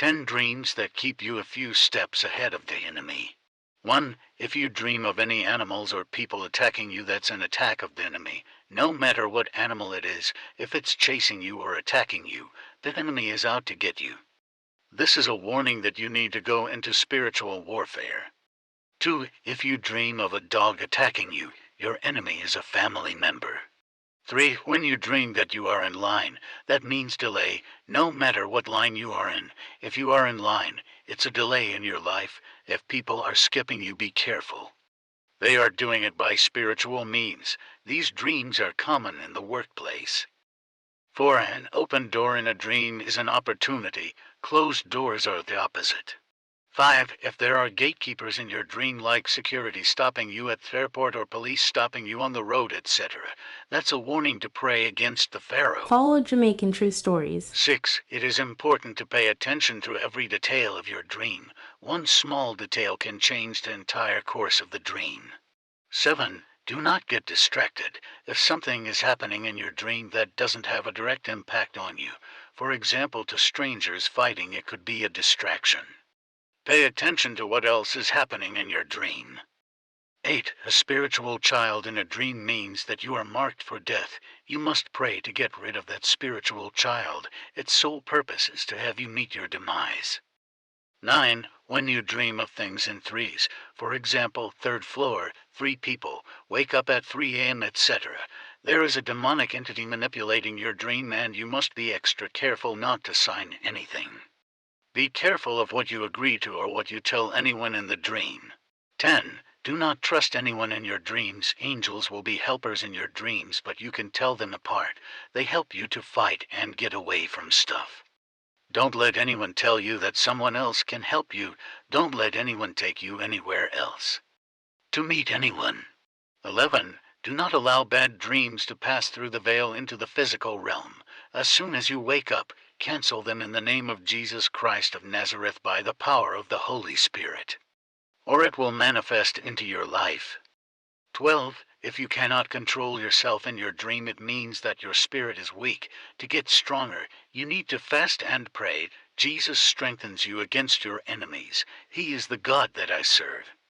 10 dreams that keep you a few steps ahead of the enemy. 1. If you dream of any animals or people attacking you, that's an attack of the enemy. No matter what animal it is, if it's chasing you or attacking you, the enemy is out to get you. This is a warning that you need to go into spiritual warfare. 2. If you dream of a dog attacking you, your enemy is a family member. 3. When you dream that you are in line, that means delay, no matter what line you are in. If you are in line, it's a delay in your life. If people are skipping you, be careful. They are doing it by spiritual means. These dreams are common in the workplace. 4. An open door in a dream is an opportunity. Closed doors are the opposite. 5. If there are gatekeepers in your dream, like security stopping you at the airport or police stopping you on the road, etc., that's a warning to pray against the Pharaoh. Follow Jamaican true stories. 6. It is important to pay attention to every detail of your dream. One small detail can change the entire course of the dream. 7. Do not get distracted. If something is happening in your dream that doesn't have a direct impact on you, for example to strangers fighting, it could be a distraction. Pay attention to what else is happening in your dream. 8. A spiritual child in a dream means that you are marked for death. You must pray to get rid of that spiritual child. Its sole purpose is to have you meet your demise. 9. When you dream of things in threes, for example, third floor, 3 people, wake up at 3 a.m., etc., there is a demonic entity manipulating your dream, and you must be extra careful not to sign anything. Be careful of what you agree to or what you tell anyone in the dream. 10. Do not trust anyone in your dreams. Angels will be helpers in your dreams, but you can tell them apart. They help you to fight and get away from stuff. Don't let anyone tell you that someone else can help you. Don't let anyone take you anywhere else. To meet anyone. 11. Do not allow bad dreams to pass through the veil into the physical realm. As soon as you wake up, cancel them in the name of Jesus Christ of Nazareth by the power of the Holy Spirit, or it will manifest into your life. 12. If you cannot control yourself in your dream, it means that your spirit is weak. To get stronger, you need to fast and pray. Jesus strengthens you against your enemies. He is the God that I serve.